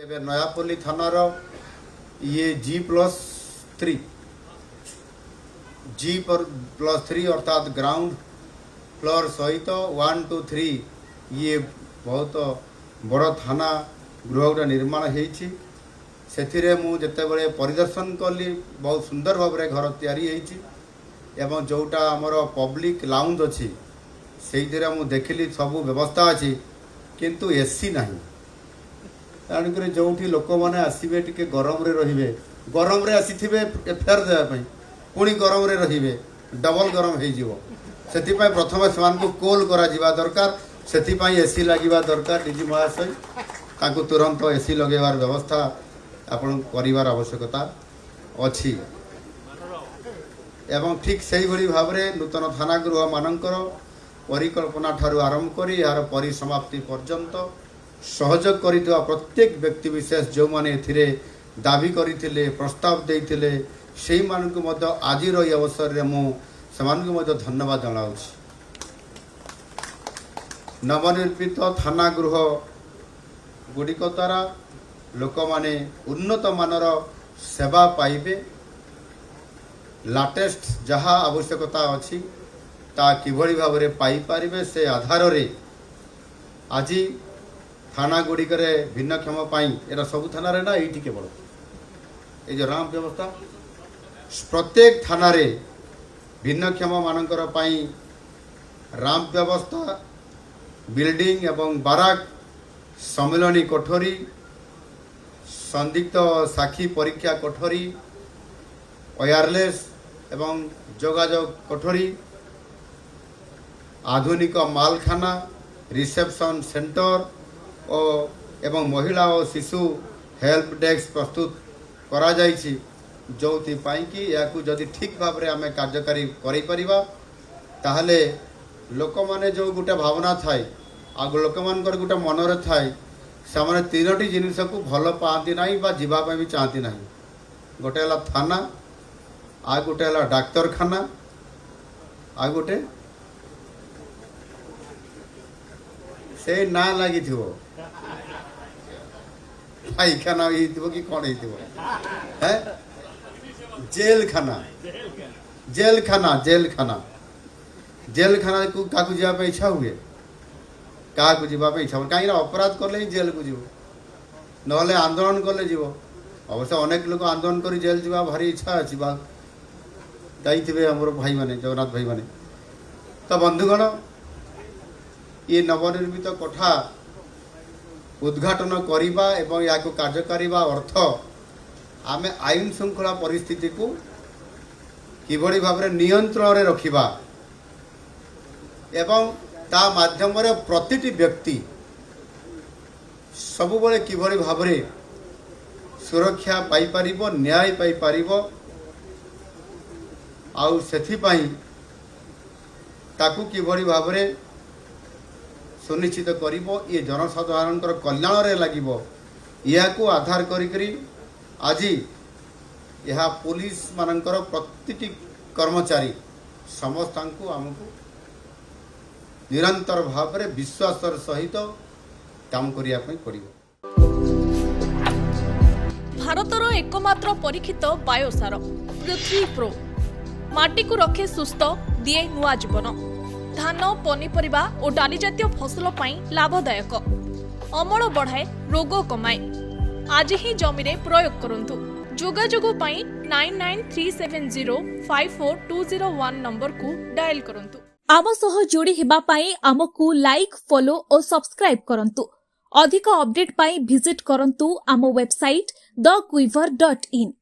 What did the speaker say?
ଏବେ ନୟାପଲ୍ଲୀ ଥାନାର ଇଏ G+3 G+3 अर्थात ग्राउंड फ्लोर सहित 1 2 3 ये बहुत बड़ थाना गृह गोटे निर्माण होती से मुझे परिदर्शन कली बहुत सुंदर भाव में घर एवं जोटा आमर पब्लिक लाउंज अच्छी से देखिली सब व्यवस्था अच्छी किंतु एसी नहीं तेणुक जो लोक मैंने आसवे टे गरम रे गरम रे आसी एफआईआर देवाई पुणी गरम रे रे डबल गरम हो प्रथम से कोल करा दरकार से एसी लगे दरकार डीजी महाशय ताकू तुरंत एसी लगेबार व्यवस्था आपण करिवार आवश्यकता अच्छी एवं ठीक से भाव में नूतन थाना गृह मानकर परिकल्पना ठारू आरंभ करी यार परिसमाप्ति पर्यंत सहयोग करितवा प्रत्येक व्यक्ति विशेष जो माने एथिरे दाबी करथिले प्रस्ताव देइथिले सेही मानकु मध्य आजिर ई अवसर रे मु समानकु मध्य धन्यवाद जणाउछि। नवनिर्मित थाना गृह गुड़िक द्वारा लोक माने उन्नत मानर सेवा पाइबे लाटेस्ट जहाँ आवश्यकता अच्छी ता किभली भाव में पाई पारिबे से आधार रे आज थाना गुड़िक भिन्नक्षम एरा सब थाना रे ना ये केवल ये जो राम व्यवस्था प्रत्येक थाना रे भिन्नक्षम मानकर राम व्यवस्था बिल्डिंग एवं बाराक सम्मिलनी कोठरी संदिग्ध साक्षी परीक्षा कोठरी वायरलेस एवं जोगाजोग कोठरी आधुनिक मालखाना रिसेप्शन सेंटर और एवं महिला और शिशु हेल्प डेस्क प्रस्तुत करा जाइछि जोथि पाई कि याकू जदि ठीक भाव में आमे कार्यकारी करि परिबा ताहले लोक माने जो गुटे भावना थाए आ लोक मानकर गुटे मनरे थाए से तीनोटी जिनिस को भल पाती ना बा जीवाई भी चाहती ना गोटे है थाना आ गोटे है डाक्तरखाना आ गोटे से ना लगी पाइखाना कि कौन है जेल खाना जेल खाना जेल खाना जेल खाना को क्या जावाई इच्छा हुए क्या जावाई इच्छा हुए कहीं अपराध कले ही जेल को जीव ना आंदोलन कले जीव अवश्य अनेक लोग आंदोलन कर जेल जावा भारी इच्छा अच्छी जाइए आमर भाई माने जगन्नाथ भाई माने तो बंधुगण ये नवनिर्मित कोठा उद्घाटन करिबा एवं या कार्यकारी अर्थ आमे आईन श्रृंखला परिस्थिति को किभली भाव में नियंत्रण रे रखिबा एवं ता माध्यम रे प्रतिटी व्यक्ति सबुबले किभली भाव में सुरक्षा पाई परिबो न्याय पाई परिबो आउ सेथि पई ताकू किभली भाव में सुनिश्चित करिबो ये जनसाधारण कल्याण रे लागिबो या को आधार करी आज यह पुलिस मानकर प्रतिटी कर्मचारी समस्त आमको निरंतर भाव में विश्वास सहित काम करिया पड़िबो। भारतर एकमात्र परीक्षित बायोसार पृथ्वी प्रो माटी को रखे सुस्थ दिए नुआ जीवन धान पनीपरिबा और डाली जातीय फसल लाभदायक अमल बढ़ाए रोग कमाए आज ही जमी रे प्रयोग करंतु जोगाजोग 9937054201 नंबर को डायल करंतु। आम सह जोड़ी हेबा पाई आमको लाइक फॉलो और सब्सक्राइब करंतु। अधिक अपडेट पाई विजिट करंतु आम वेबसाइट thequiver.in।